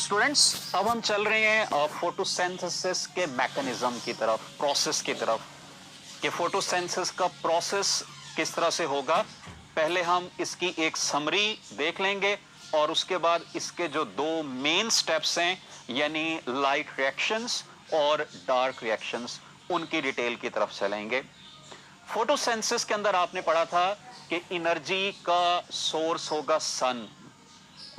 Students, अब हम चल रहे हैं फोटोसिंथेसिस के मैकेनिज्म की तरफ, प्रोसेस की तरफ, कि फोटोसिंथेसिस का प्रोसेस किस तरह से होगा। पहले हम इसकी एक समरी देख लेंगे और उसके बाद इसके जो दो मेन स्टेप्स हैं, यानी लाइट रिएक्शंस और डार्क रिएक्शंस, उनकी डिटेल की तरफ चलेंगे। फोटोसिंथेसिस के अंदर आपने पढ़ा था कि एनर्जी का सोर्स होगा सन,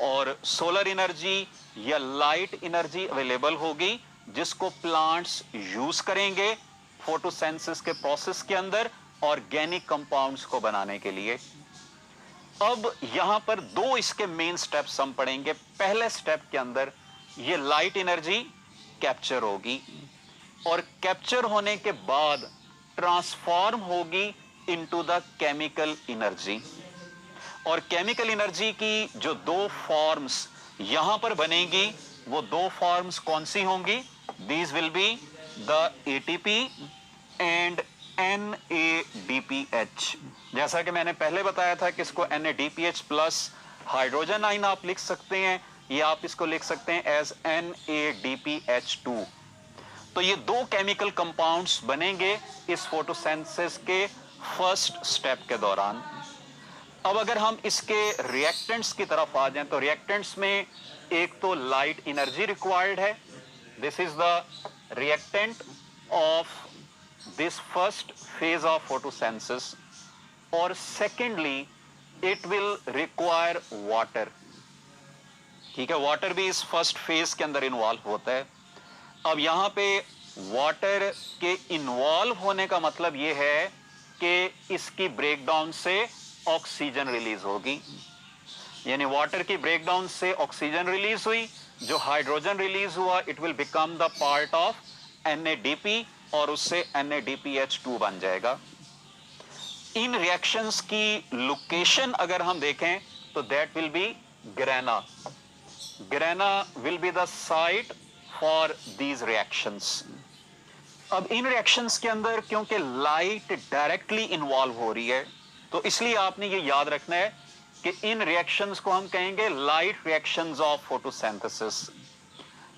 और सोलर एनर्जी या लाइट एनर्जी अवेलेबल होगी जिसको प्लांट्स यूज करेंगे फोटोसिंथेसिस के प्रोसेस के अंदर ऑर्गेनिक कंपाउंड्स को बनाने के लिए। अब यहां पर दो इसके मेन स्टेप्स हम पढ़ेंगे। पहले स्टेप के अंदर ये लाइट एनर्जी कैप्चर होगी और कैप्चर होने के बाद ट्रांसफॉर्म होगी इनटू द केमिकल एनर्जी। और केमिकल एनर्जी की जो दो फॉर्म्स यहां पर बनेगी, वो दो फॉर्म्स कौन सी होंगी? These will be the ATP and NADPH। जैसा कि मैंने पहले बताया था कि इसको NADPH प्लस हाइड्रोजन आयन आप लिख सकते हैं, या आप इसको लिख सकते हैं एज NADPH2। तो ये दो केमिकल कंपाउंड्स बनेंगे इस फोटोसिंथेसिस के फर्स्ट स्टेप के दौरान। अब अगर हम इसके रिएक्टेंट्स की तरफ आ जाएं, तो रिएक्टेंट्स में एक तो लाइट एनर्जी रिक्वायर्ड है, this is the reactant of this first phase of photosynthesis, और secondly it will require water. ठीक है, वाटर भी इस फर्स्ट फेज के अंदर इन्वॉल्व होता है। अब यहां पे वाटर के इन्वॉल्व होने का मतलब यह है कि इसकी ब्रेकडाउन से ऑक्सीजन रिलीज होगी, यानी वाटर की ब्रेकडाउन से ऑक्सीजन रिलीज हुई, जो हाइड्रोजन रिलीज हुआ it will become the part of NADP और उससे NADPH2 बन जाएगा। इन रिएक्शंस की लोकेशन अगर हम देखें तो that will B grana. Grana will be the site for these reactions. अब इन रिएक्शंस के अंदर क्योंकि लाइट डायरेक्टली इन्वॉल्व हो रही है, तो इसलिए आपने ये याद रखना है कि इन रिएक्शंस को हम कहेंगे लाइट रिएक्शंस ऑफ फोटोसिंथेसिस,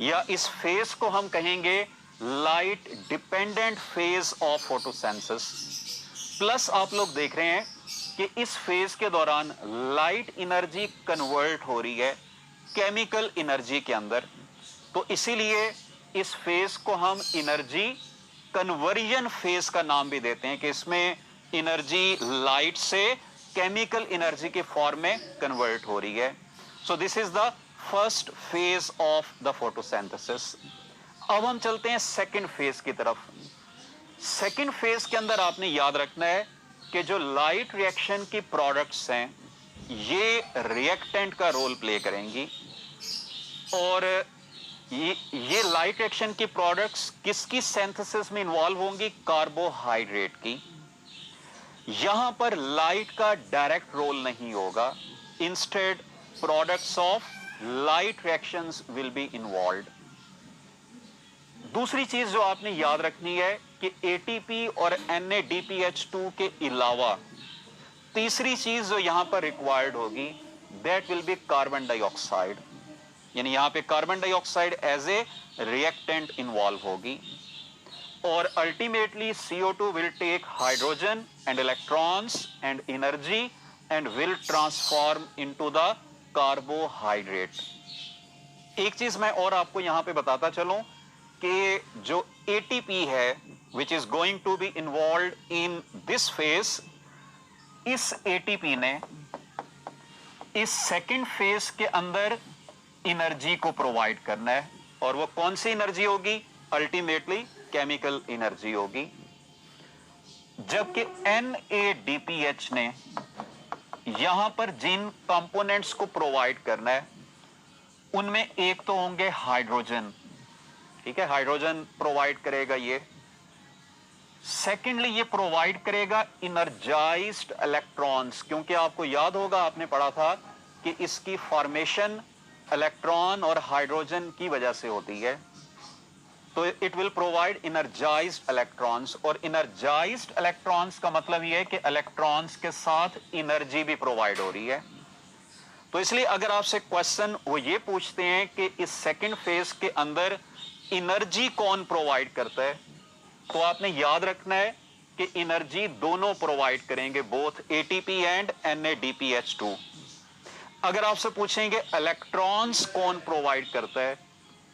या इस फेज को हम कहेंगे light dependent phase of photosynthesis. Plus आप लोग देख रहे हैं कि इस फेज के दौरान लाइट एनर्जी कन्वर्ट हो रही है केमिकल एनर्जी के अंदर, तो इसीलिए इस फेज को हम एनर्जी कन्वर्जन फेज का नाम भी देते हैं, कि इसमें एनर्जी लाइट से केमिकल एनर्जी के फॉर्म में कन्वर्ट हो रही है। So this is the first phase of the photosynthesis. अब हम चलते हैं सेकंड फेज की तरफ। सेकंड फेज के अंदर आपने याद रखना है कि जो लाइट रिएक्शन की प्रोडक्ट्स हैं ये रिएक्टेंट का रोल प्ले करेंगी, और ये लाइट रिएक्शन की प्रोडक्ट्स किसकी सिंथेसिस में इन्वॉल्व होंगी? कार्बोहाइड्रेट की। यहां पर लाइट का डायरेक्ट रोल नहीं होगा, instead products of light reactions will be involved. दूसरी चीज जो आपने याद रखनी है कि एटीपी और NADPH2 के अलावा तीसरी चीज जो यहां पर रिक्वायर्ड होगी that will be carbon dioxide, यानी यहां पे carbon dioxide as a reactant involve होगी, और ultimately CO2 will take hydrogen and electrons and energy and will transform into the carbohydrate। एक चीज मैं और आपको यहां पे बताता चलूं कि जो ATP है which is going to be involved in this phase, इस ATP ने इस सेकंड फेज के अंदर एनर्जी को प्रोवाइड करना है, और वो कौन सी एनर्जी होगी? अल्टीमेटली केमिकल एनर्जी होगी। जबकि NADPH ने यहां पर जिन कंपोनेंट्स को प्रोवाइड करना है उनमें एक तो होंगे हाइड्रोजन, ठीक है, हाइड्रोजन प्रोवाइड करेगा ये। सेकेंडली ये प्रोवाइड करेगा इनर्जाइज्ड इलेक्ट्रॉन्स, क्योंकि आपको याद होगा आपने पढ़ा था कि इसकी फॉर्मेशन इलेक्ट्रॉन और हाइड्रोजन की वजह से होती है, तो इट विल प्रोवाइड इनर्जाइज्ड इलेक्ट्रॉन्स। और इनर्जाइज्ड इलेक्ट्रॉन्स का मतलब यह है कि इलेक्ट्रॉन्स के साथ एनर्जी भी प्रोवाइड हो रही है। तो इसलिए अगर आपसे क्वेश्चन वो ये पूछते हैं कि इस सेकंड फेज के अंदर एनर्जी कौन प्रोवाइड करता है, तो आपने याद रखना है कि एनर्जी दोनों प्रोवाइड करेंगे, बोथ एटीपी एंड NADPH2। अगर आपसे पूछेंगे इलेक्ट्रॉन्स कौन प्रोवाइड करता है,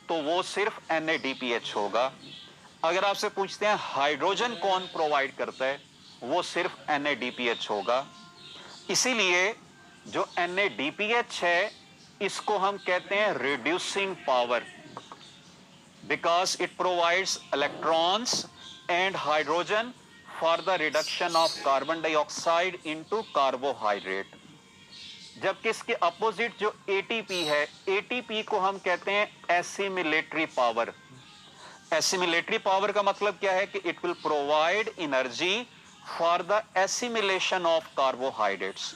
तो वो सिर्फ NADPH होगा। अगर आपसे पूछते हैं हाइड्रोजन कौन प्रोवाइड करता है, वो सिर्फ NADPH होगा। इसीलिए जो NADPH है इसको हम कहते हैं reducing power, because it provides electrons and hydrogen for the reduction of carbon dioxide into carbohydrate. जबकि इसके अपोजिट जो ATP है, ATP को हम कहते हैं एसिमिलेटरी पावर। एसिमिलेटरी पावर का मतलब क्या है कि it will provide energy for the assimilation of carbohydrates.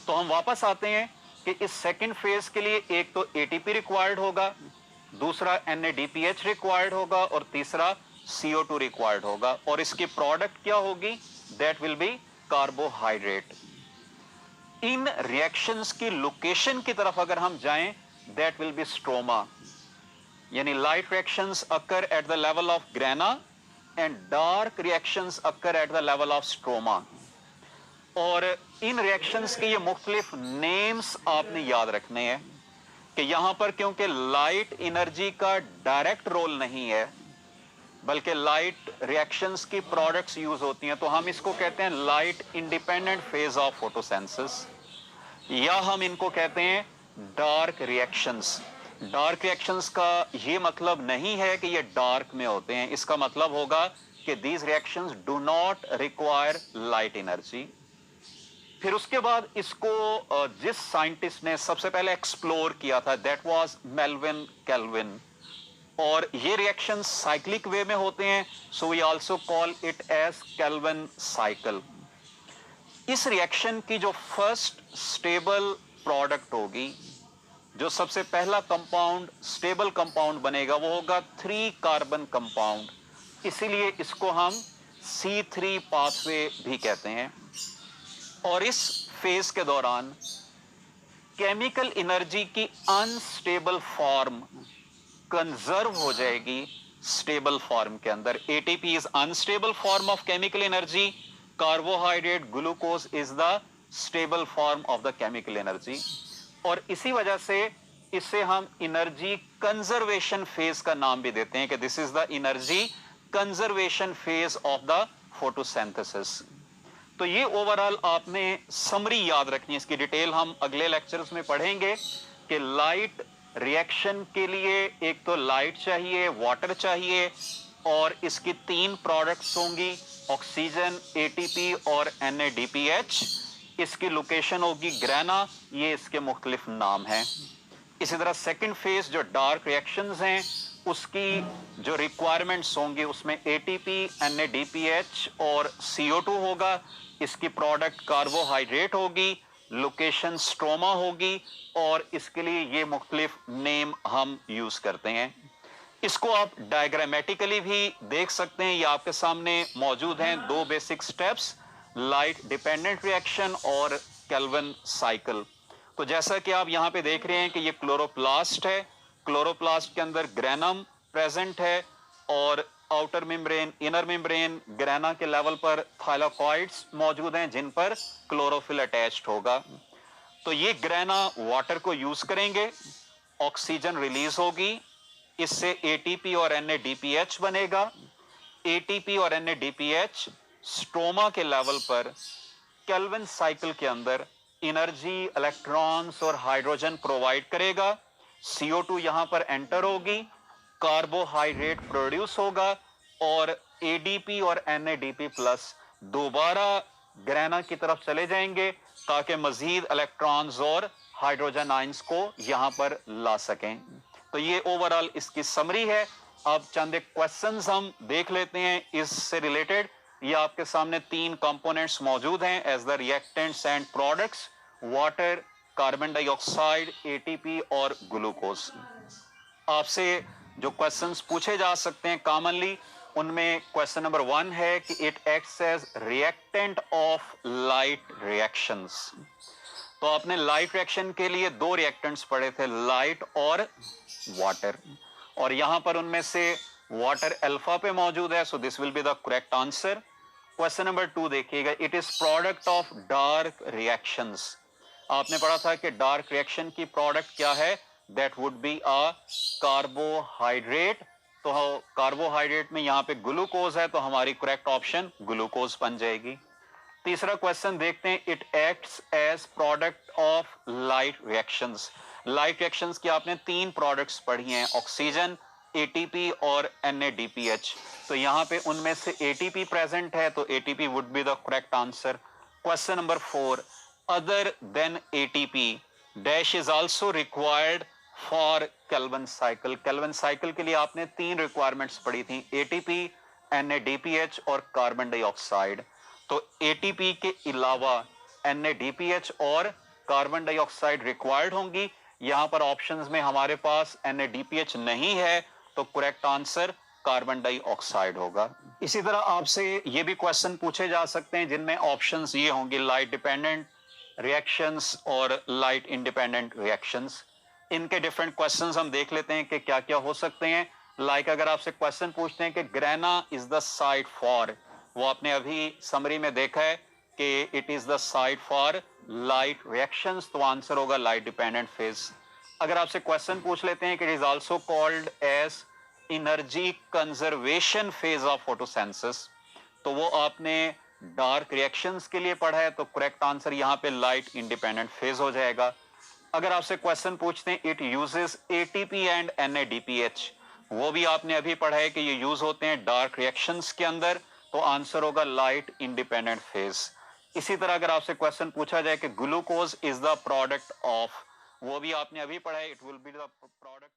तो हम वापस आते हैं कि इस सेकंड फेज के लिए एक तो ATP रिक्वायर्ड होगा, दूसरा NADPH रिक्वायर्ड होगा और तीसरा CO2 रिक्वायर्ड होगा, और इसकी प्रोडक्ट क्या होगी, that will B carbohydrate. In reactions की लोकेशन की तरफ अगर हम जाएं, दैट विल बी स्ट्रोमा, यानी light reactions occur at the level of grana and dark reactions occur at the level of stroma. और इन रिएक्शंस के ये मुख्तलिफ नेम्स आपने याद रखने हैं कि यहां पर क्योंकि लाइट एनर्जी का डायरेक्ट रोल नहीं है, बल्कि लाइट रिएक्शंस की प्रोडक्ट्स यूज होती हैं, तो हम इसको कहते हैं light independent phase of photosynthesis, या हम इनको कहते हैं डार्क रिएक्शंस। डार्क रिएक्शंस का ये मतलब नहीं है कि ये डार्क में होते हैं, इसका मतलब होगा कि these reactions do not require light energy. फिर उसके बाद इसको जिस साइंटिस्ट ने सबसे पहले एक्सप्लोर किया था, दैट वाज मेल्विन केल्विन, और ये रिएक्शन साइक्लिक वे में होते हैं, so we also call it as Calvin cycle. इस रिएक्शन की जो फर्स्ट स्टेबल प्रोडक्ट होगी, जो सबसे पहला कंपाउंड स्टेबल कंपाउंड बनेगा, वो होगा 3 कार्बन कंपाउंड, इसीलिए इसको हम C3 पाथवे भी कहते हैं। और इस फेज के दौरान केमिकल एनर्जी की अनस्टेबल फॉर्म कंजर्व हो जाएगी स्टेबल फॉर्म के अंदर। ATP is unstable form of chemical energy, carbohydrate glucose is the stable form of the chemical energy, और इसी वजह से इसे हम एनर्जी कंजर्वेशन फेज का नाम भी देते हैं कि this is the energy conservation phase of the photosynthesis. तो ये ओवरऑल आपने समरी याद रखनी है, इसकी डिटेल हम अगले लेक्चर्स में पढ़ेंगे कि लाइट रिएक्शन के लिए एक तो लाइट चाहिए, वाटर चाहिए, और इसकी 3 प्रोडक्ट्स होंगी, ऑक्सीजन, ATP और NADPH। इसकी लोकेशन होगी ग्रेना, ये इसके मुख्तलिफ नाम हैं। इसी तरह सेकंड फेज जो डार्क रिएक्शंस हैं, उसकी जो रिक्वायरमेंट्स होंगी उसमें ATP, NADPH और CO2 होगा, इसकी प्रोडक्ट कार्बोहाइड्रेट होगी, लोकेशन स्ट्रोमा होगी, और इसके लिए ये मुख्तलिफ नेम हम यूज करते हैं। इसको आप डायग्रामेटिकली भी देख सकते हैं, ये आपके सामने मौजूद हैं 2 basic steps, light dependent reaction और केल्विन साइकिल। तो जैसा कि आप यहाँ पे देख रहे हैं कि ये क्लोरोप्लास्ट है, क्लोरोप्लास्ट के अंदर ग्रेनम प्रेजेंट है, और outer membrane, inner membrane, grana के लेवल पर थाइलाकॉइड्स मौजूद हैं जिन पर क्लोरोफिल अटैच्ड होगा। तो ये ग्रेना वाटर को यूज करेंगे, ऑक्सीजन रिलीज होगी, इससे ATP और NADPH बनेगा। ATP और NADPH स्ट्रोमा के लेवल पर केल्विन साइकिल के अंदर एनर्जी, इलेक्ट्रॉन्स और हाइड्रोजन प्रोवाइड करेगा। CO2 यहां पर एंटर होगी, कार्बोहाइड्रेट प्रोड्यूस होगा, और ADP और NADP प्लस दोबारा ग्रेना की तरफ चले जाएंगे ताकि मजीद इलेक्ट्रॉन्स और हाइड्रोजन आयंस को यहां पर ला सकें। तो ये ओवरऑल इसकी समरी है। अब चंद एक क्वेश्चंस हम देख लेते हैं इससे रिलेटेड। ये आपके सामने 3 कंपोनेंट्स मौजूद हैं as the reactants and products, water, carbon dioxide, ATP और ग्लूकोज। आपसे जो क्वेश्चंस पूछे जा सकते हैं कॉमनली, उनमें क्वेश्चन नंबर 1 है कि it acts as reactant of light reactions. तो आपने लाइट रिएक्शन के लिए दो रिएक्टेंट्स पढ़े थे, लाइट और वाटर, और यहां पर उनमें से वाटर अल्फा पे मौजूद है, so this will be the correct answer. Question number 2 देखिएगा, it is product of dark reactions. आपने पढ़ा था कि डार्क रिएक्शन की प्रोडक्ट क्या है, that would be a carbohydrate. तो कार्बोहाइड्रेट में यहां पे ग्लूकोज है, तो हमारी करेक्ट ऑप्शन ग्लूकोज बन जाएगी। तीसरा क्वेश्चन देखते हैं, it acts as product of light reactions. Light reactions की आपने तीन प्रोडक्ट्स पढ़ी हैं, ऑक्सीजन, एटीपी और NADPH। तो यहां पे उनमें से एटीपी प्रेजेंट है, तो ATP would be the correct answer. Question number 4, other than ATP dash is also required for Calvin cycle. Calvin cycle के लिए आपने तीन रिक्वायरमेंट्स पढ़ी थी, एटीपी, NADPH और कार्बन डाइऑक्साइड। तो एटीपी के अलावा NADPH और कार्बन डाइऑक्साइड रिक्वायर्ड होंगी। यहां पर ऑप्शंस में हमारे पास NADPH नहीं है, तो करेक्ट आंसर कार्बन डाइऑक्साइड होगा। इसी तरह आपसे ये भी क्वेश्चन पूछे जा सकते हैं जिनमें ऑप्शंस ये होंगे, लाइट डिपेंडेंट रिएक्शंस और लाइट इंडिपेंडेंट रिएक्शंस। इनके डिफरेंट क्वेश्चंस हम देख लेते हैं कि क्या क्या हो सकते हैं। लाइक अगर आपसे क्वेश्चन पूछते हैं कि grana is the site for, वो आपने अभी समरी में देखा है कि it is the site for light reactions, तो आंसर होगा लाइट डिपेंडेंट फेज। अगर आपसे क्वेश्चन पूछ लेते हैं कि it is also called as energy conservation phase of photosynthesis, तो वो आपने डार्क रिएक्शंस के लिए पढ़ा है, तो करेक्ट आंसर यहां पे लाइट इंडिपेंडेंट फेज हो जाएगा। अगर आपसे क्वेश्चन पूछते हैं it uses ATP and NADPH, वो भी आपने अभी पढ़ा है कि ये यूज होते हैं डार्क रिएक्शंस के अंदर, तो आंसर होगा लाइट इंडिपेंडेंट फेज। इसी तरह अगर आपसे क्वेश्चन पूछा जाए कि glucose is the product of, वो भी आपने अभी पढ़ा है, it will be the product